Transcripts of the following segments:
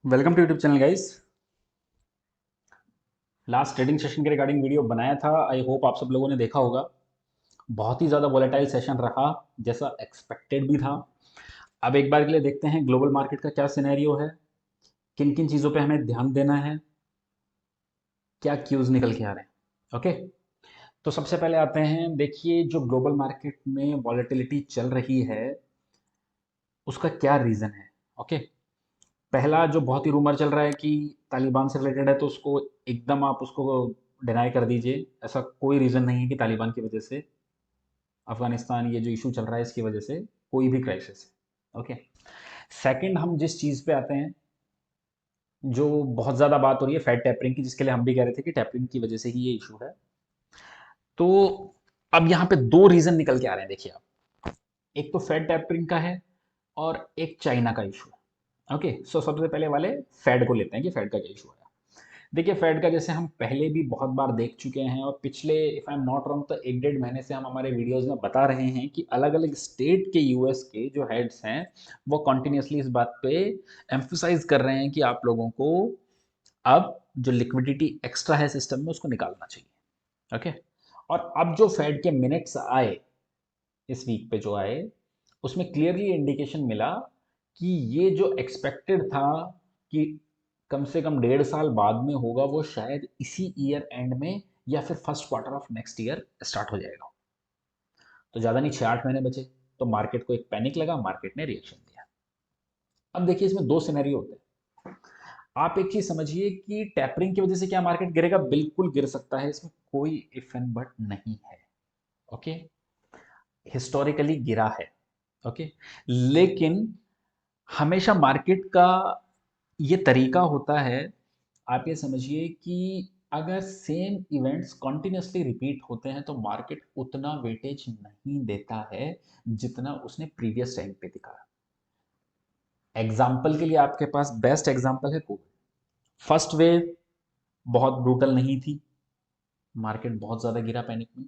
Welcome to YouTube channel guys. Last trading session के regarding video बनाया था। I hope आप सब लोगों ने देखा होगा। बहुत ही ज़्यादा वोलेटाइल सेशन रहा, जैसा एक्सपेक्टेड भी था। अब एक बार के लिए देखते हैं ग्लोबल मार्केट का क्या सिनेरियो है, किन किन चीज़ों पे हमें ध्यान देना है, क्या क्यूज निकल के आ रहे हैं। ओके, तो सबसे पहले आते हैं। देखिए, जो ग्लोबल मार्केट में वॉलेटिलिटी चल रही है उसका क्या रीज़न है। ओके, पहला जो बहुत ही रूमर चल रहा है कि तालिबान से रिलेटेड है, तो उसको एकदम आप उसको डिनाई कर दीजिए। ऐसा कोई रीज़न नहीं है कि तालिबान की वजह से अफगानिस्तान ये जो इशू चल रहा है इसकी वजह से कोई भी क्राइसिस है। ओके, सेकंड हम जिस चीज़ पे आते हैं, जो बहुत ज़्यादा बात हो रही है फेड टैपरिंग की, जिसके लिए हम भी कह रहे थे कि टैपरिंग की वजह से ही ये इशू है। तो अब यहाँ पे दो रीज़न निकल के आ रहे हैं। देखिए आप, एक तो फेड टैपरिंग का है और एक चाइना का इशू है। ओके, सो सबसे पहले वाले फेड को लेते हैं कि फेड का क्या इशू है। देखिए, फेड का जैसे हम पहले भी बहुत बार देख चुके हैं और पिछले if I am not wrong तो एक डेढ़ महीने से हम हमारे वीडियोस में बता रहे हैं कि अलग अलग स्टेट के यूएस के जो हेड्स हैं वो कॉन्टिन्यूसली इस बात पे एम्फोसाइज कर रहे हैं कि आप लोगों को अब जो लिक्विडिटी एक्स्ट्रा है सिस्टम में उसको निकालना चाहिए। ओके, और अब जो फेड के मिनट्स आए इस वीक पे जो आए, उसमें क्लियरली इंडिकेशन मिला कि ये जो एक्सपेक्टेड था कि कम से कम 1.5 साल बाद में होगा, वो शायद इसी ईयर एंड में या फिर first quarter of next year start हो जाएगा। तो ज़्यादा नहीं, 6-8 महीने बचे। तो मार्केट को एक पैनिक लगा, मार्केट ने रिएक्शन दिया। अब देखिए, इसमें दो सिनेरियो होते हैं। आप एक चीज समझिए कि टैपरिंग की वजह से क्या मार्केट गिरेगा? बिल्कुल गिर सकता है, इसमें कोई इफ एंड बट नहीं है। ओके, हिस्टोरिकली गिरा है। ओके, लेकिन हमेशा मार्केट का ये तरीका होता है। आप ये समझिए कि अगर सेम इवेंट्स कॉन्टिन्यूसली रिपीट होते हैं तो मार्केट उतना वेटेज नहीं देता है जितना उसने प्रीवियस टाइम पे दिखाया। एग्जाम्पल के लिए आपके पास बेस्ट एग्जाम्पल है कोविड। फर्स्ट वेव बहुत ब्रूटल नहीं थी, मार्केट बहुत ज़्यादा गिरा पैनिक में।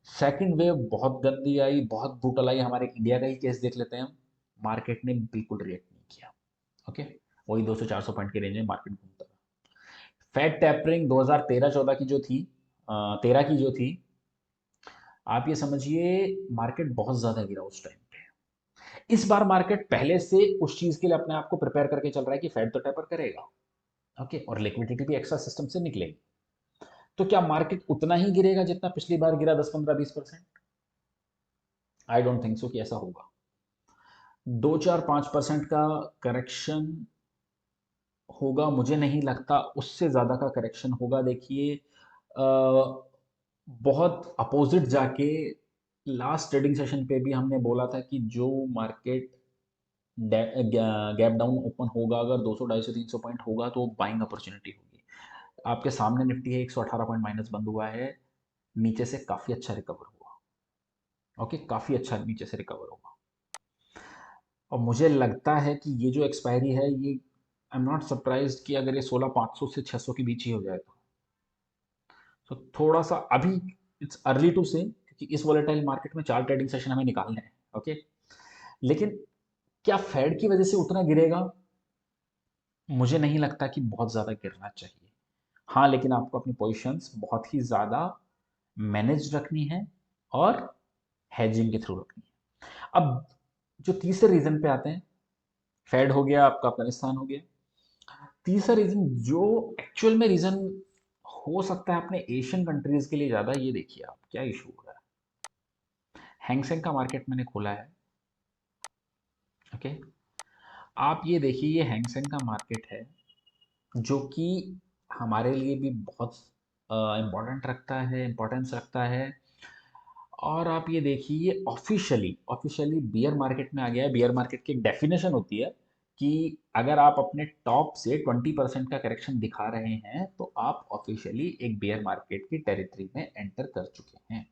सेकंड वेव बहुत गंदी आई, बहुत ब्रूटल आई। हमारे इंडिया का ही केस देख लेते हैं हम, मार्केट ने बिल्कुल रिएक्ट नहीं किया। ओके, वही 200-400 पॉइंट के रेंज में मार्केट घूमता रहा। फेड टैपरिंग 2013-14 की जो थी, 13 की जो थी, आप ये समझिए मार्केट बहुत ज़्यादा गिरा उस टाइम पे। इस बार मार्केट पहले से उस चीज़ के लिए अपने आप को प्रिपेयर करके चल रहा है कि फेड तो टैपर करेगा। ओके, और लिक्विडिटी भी एक्स्ट्रा सिस्टम से निकलेगी। तो क्या मार्केट उतना ही गिरेगा जितना पिछली बार गिरा, 10-15-20%? आई डोंट थिंक सो कि ऐसा होगा। 2-4-5% का करेक्शन होगा, मुझे नहीं लगता उससे ज़्यादा का करेक्शन होगा। देखिए, बहुत अपोजिट जाके लास्ट ट्रेडिंग सेशन पे भी हमने बोला था कि जो मार्केट गैप डाउन ओपन होगा, अगर 200, 250, 300 पॉइंट होगा तो बाइंग अपॉर्चुनिटी होगी। आपके सामने निफ्टी है 118 पॉइंट माइनस बंद हुआ है, नीचे से काफ़ी अच्छा रिकवर हुआ। ओके, काफ़ी अच्छा नीचे से रिकवर हुआ। और मुझे लगता है कि ये जो एक्सपायरी है, ये आई एम नॉट सरप्राइज कि अगर ये 16,500 से 600 के बीच ही हो जाए तो थोड़ा सा अभी इट्स अर्ली टू से, क्योंकि इस वॉलेटाइल मार्केट में 4 ट्रेडिंग सेशन हमें निकालने हैं। ओके, लेकिन क्या फेड की वजह से उतना गिरेगा? मुझे नहीं लगता कि बहुत ज़्यादा गिरना चाहिए। हाँ, लेकिन आपको अपनी पोजीशंस बहुत ही ज़्यादा मैनेज रखनी है और हेजिंग के थ्रू रखनी है। अब जो तीसरे रीजन पे आते हैं, फेड हो गया आपका, अफगानिस्तान हो गया। तीसरा रीजन जो एक्चुअल में रीजन हो सकता है अपने एशियन कंट्रीज के लिए ज़्यादा, ये देखिए आप क्या इशू हो रहा है। हैंगसेंग का मार्केट मैंने खोला है। ओके, आप ये देखिए, ये हैंगसेंग का मार्केट है जो कि हमारे लिए भी बहुत इम्पोर्टेंट रखता है, इम्पोर्टेंस रखता है। और आप ये देखिए, ये ऑफिशियली ऑफिशियली बियर मार्केट में आ गया है। बियर मार्केट की एक डेफिनेशन होती है कि अगर आप अपने टॉप से 20% का करेक्शन दिखा रहे हैं तो आप ऑफिशियली एक बियर मार्केट की टेरिटरी में एंटर कर चुके हैं।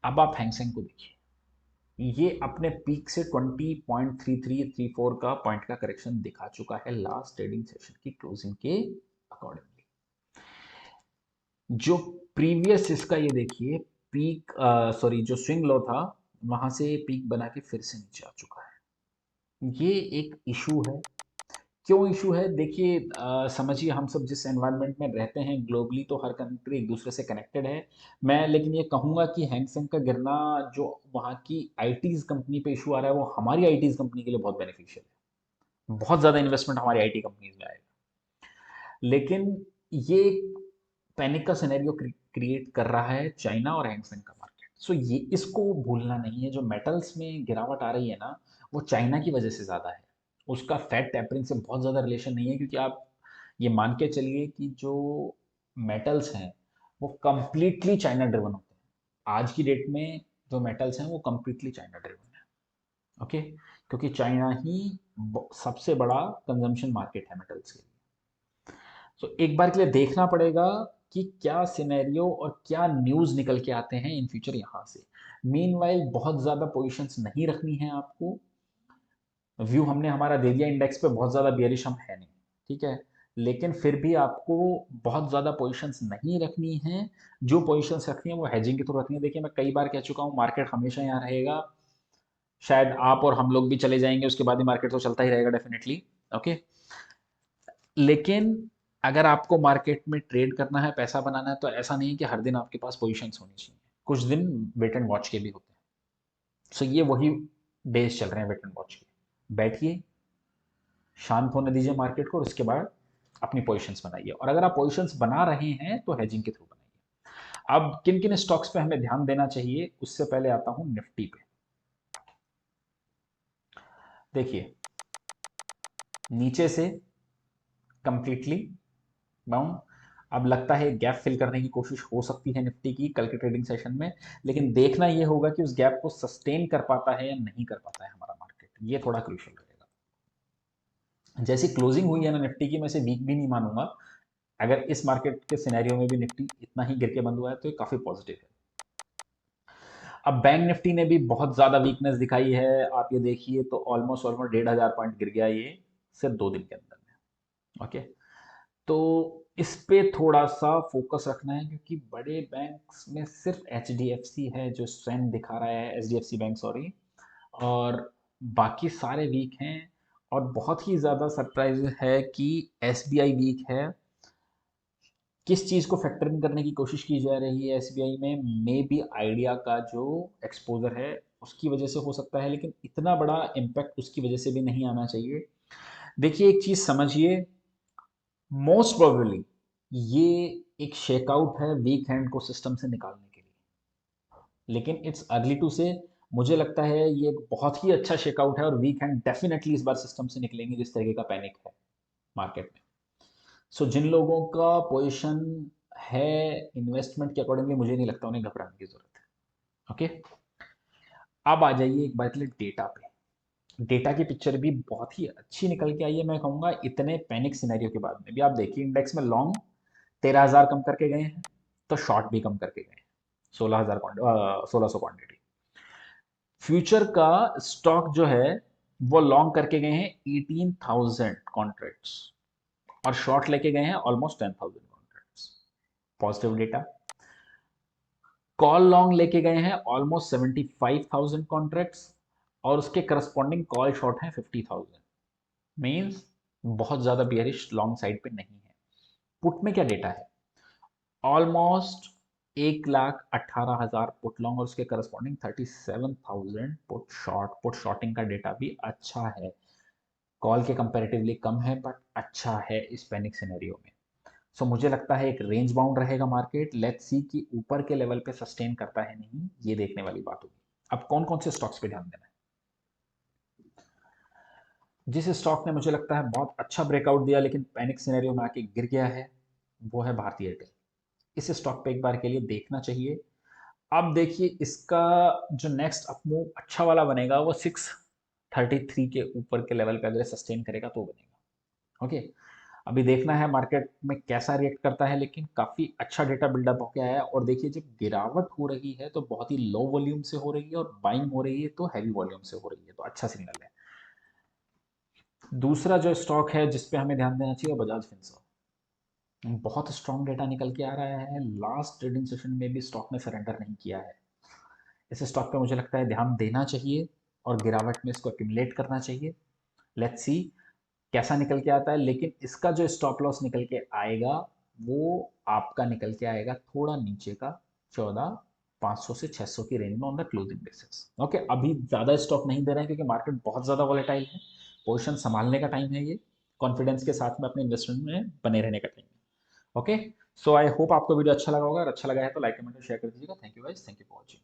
अब आप हैंगसेंग को देखिए, ये अपने पीक से 20.3334 का पॉइंट का करेक्शन दिखा चुका है लास्ट ट्रेडिंग सेशन की क्लोजिंग के अकॉर्डिंगली। जो प्रीवियस इसका ये देखिए पीक, सॉरी, जो स्विंग लो था, वहां से पीक बना के फिर से नीचे आ चुका है। ये एक इशू है क्यों इशू है? देखिए, समझिए हम सब जिस एनवायरनमेंट में रहते हैं ग्लोबली, तो हर कंट्री एक दूसरे से कनेक्टेड है। मैं लेकिन ये कहूँगा कि हैंगसेंग का गिरना, जो वहाँ की आईटीज़ कंपनी पे इशू आ रहा है, वो हमारी आईटीज़ कंपनी के लिए बहुत बेनिफिशियल है। बहुत ज़्यादा इन्वेस्टमेंट हमारी आईटी कंपनीज में आएगा। लेकिन ये पैनिक का सिनेरियो क्रिएट कर रहा है चाइना और हैंगसेंग का मार्केट। सो ये इसको भूलना नहीं है, जो मेटल्स में गिरावट आ रही है ना, वो चाइना की वजह से ज़्यादा है। उसका फेड टेपरिंग से बहुत ज़्यादा रिलेशन नहीं है, क्योंकि आप ये मान के चलिए कि जो मेटल्स हैं वो कंप्लीटली चाइना ड्रिवन होते हैं। आज की डेट में जो मेटल्स हैं वो कंप्लीटली चाइना ड्रिवन है। ओके, क्योंकि चाइना ही सबसे बड़ा कंजम्पशन मार्केट है मेटल्स के लिए। तो एक बार के लिए देखना पड़ेगा कि क्या सिनेरियो और क्या न्यूज़ निकल के आते हैं इन फ्यूचर यहाँ से। मीनवाइल बहुत ज़्यादा पोजीशंस नहीं रखनी है आपको। व्यू हमने हमारा दे दिया इंडेक्स पे, बहुत ज़्यादा बियरिश हम है नहीं, ठीक है। लेकिन फिर भी आपको बहुत ज़्यादा पोजीशंस नहीं रखनी है। जो पोजीशंस रखनी है वो हेजिंग के थ्रू रखनी है। देखिए, मैं कई बार कह चुका हूँ, मार्केट हमेशा यहाँ रहेगा। शायद आप और हम लोग भी चले जाएंगे, उसके बाद ही मार्केट तो चलता ही रहेगा डेफिनेटली। ओके, लेकिन अगर आपको मार्केट में ट्रेड करना है, पैसा बनाना है, तो ऐसा नहीं है कि हर दिन आपके पास पोजीशंस होनी चाहिए। कुछ दिन वेट एंड वॉच के भी होते हैं। सो ये वही डेज चल रहे हैं वेट एंड वॉच के। बैठिए, शांत होने दीजिए मार्केट को, और उसके बाद अपनी पोजीशंस बनाइए। और अगर आप पोजीशंस बना रहे हैं तो हेजिंग के थ्रू बनाइए। अब किन किन स्टॉक्स पे हमें ध्यान देना चाहिए, उससे पहले आता हूं निफ्टी पे। देखिए, नीचे से कंप्लीटली डाउन। अब लगता है गैप फिल करने की कोशिश हो सकती है निफ्टी की कल के ट्रेडिंग सेशन में, लेकिन देखना यह होगा कि उस गैप को सस्टेन कर पाता है या नहीं कर पाता है हमारा मार्केट। ये थोड़ा क्रूशियल रहेगा। जैसी क्लोजिंग हुई है ना निफ्टी की, मैं इसे वीक भी नहीं मानूंगा। अगर इस मार्केट के सिनेरियो में भी निफ्टी इतना ही गिर के बंद हुआ है तो ये काफी पॉजिटिव है। अब बैंक निफ्टी ने भी बहुत ज्यादा वीकनेस दिखाई है। आप ये देखिए तो ऑलमोस्ट ऑलमोस्ट 1,500 पॉइंट गिर गया ये सिर्फ 2 दिन के अंदर में। ओके, तो इस पे थोड़ा सा फोकस रखना है, क्योंकि बड़े बैंक्स में सिर्फ एच डी एफ सी है जो स्ट्रेंथ दिखा रहा है, H D F C bank, sorry. और बाकी सारे वीक हैं। और बहुत ही ज़्यादा सरप्राइज है कि एस बी आई वीक है। किस चीज़ को फैक्टर इन करने की कोशिश की जा रही है एस बी आई में? मे बी आइडिया का जो एक्सपोजर है उसकी वजह से हो सकता है, लेकिन इतना बड़ा इम्पैक्ट उसकी वजह से भी नहीं आना चाहिए। देखिए, एक चीज़ समझिए, मोस्ट प्रोबेबली ये एक शेकआउट है वीक हैंड को सिस्टम से निकालने के लिए, लेकिन इट्स अर्ली टू से। मुझे लगता है ये एक बहुत ही अच्छा शेकआउट है, और वीक हैंड डेफिनेटली इस बार सिस्टम से निकलेंगे जिस तरीके का पैनिक है मार्केट में। सो जिन लोगों का पोजीशन है इन्वेस्टमेंट के अकॉर्डिंगली, मुझे नहीं लगता उन्हें घबराने की जरूरत है। ओके, अब आ जाइए एक बार के लिए डेटा पे। डेटा की पिक्चर भी बहुत ही अच्छी निकल के आई है, मैं कहूँगा इतने पैनिक सिनेरियो के बाद में भी। आप देखिए, इंडेक्स में लॉन्ग 13,000 कम करके गए हैं, तो शॉर्ट भी कम करके गए हैं, 16,000 पॉइंट, 1600 क्वांटिटी। फ्यूचर का स्टॉक जो है वो लॉन्ग करके गए हैं 18,000 कॉन्ट्रैक्ट्स, और शॉर्ट लेके गए हैं almost 10,000 contracts. Positive data. Call long लेके गए हैं ऑलमोस्ट 75,000 कॉन्ट्रैक्ट्स, और उसके करस्पॉन्डिंग कॉल शॉर्ट हैं 50,000। मीन्स बहुत ज्यादा बियरिश लॉन्ग साइड पे नहीं है। पुट में क्या डेटा है? ऑलमोस्ट 1,18,000 पुट लॉन्ग, और उसके corresponding 37,000 put short. Put shorting का डेटा भी अच्छा है, कॉल के कंपैरेटिवली कम है, बट अच्छा है इस पैनिक सिनेरियो में। सो मुझे लगता है एक रेंज बाउंड रहेगा मार्केट। लेट्स सी कि ऊपर के लेवल पे सस्टेन करता है नहीं, ये देखने वाली बात होगी। अब कौन कौन से स्टॉक्स पे ध्यान देना है? जिस स्टॉक ने मुझे लगता है बहुत अच्छा ब्रेकआउट दिया लेकिन पैनिक सिनेरियो में आके गिर गया है, वो है भारतीय एयरटेल। इस स्टॉक पे एक बार के लिए देखना चाहिए। अब देखिए, इसका जो नेक्स्ट अपमूव अच्छा वाला बनेगा वो 633 के ऊपर के लेवल पे अगर सस्टेन करेगा तो बनेगा। ओके, अभी देखना है मार्केट में कैसा रिएक्ट करता है, लेकिन काफी अच्छा डेटा बिल्डअप होके आया है। और देखिए, जब गिरावट हो रही है तो बहुत ही लो वॉल्यूम से हो रही है, और बाइंग हो रही है तो हैवी वॉल्यूम से हो रही है, तो अच्छा सिग्नल है। दूसरा जो स्टॉक है जिसपे हमें ध्यान देना चाहिए, बजाज फिंसर्व। बहुत स्ट्रॉन्ग डेटा निकल के आ रहा है। लास्ट ट्रेडिंग सेशन में भी स्टॉक ने सरेंडर नहीं किया है। इस स्टॉक पे मुझे लगता है ध्यान देना चाहिए, और गिरावट में इसको एक्यूमुलेट करना चाहिए। लेट्स सी कैसा निकल के आता है, लेकिन इसका जो स्टॉप लॉस निकल के आएगा वो आपका निकल के आएगा थोड़ा नीचे का 14,500 से 600 की रेंज में on the closing basis. Okay, अभी ज़्यादा स्टॉप नहीं दे रहे हैं क्योंकि मार्केट बहुत ज़्यादा वॉलेटाइल है। पोजिशन संभालने का टाइम है ये, कॉन्फिडेंस के साथ में अपने इन्वेस्टमेंट में बने रहने का टाइम है। ओके, सो आई होप आपको वीडियो अच्छा लगा होगा। अगर अच्छा लगा है तो लाइक कमेंट और शेयर कर दीजिएगा। Thank you guys, thank you for watching.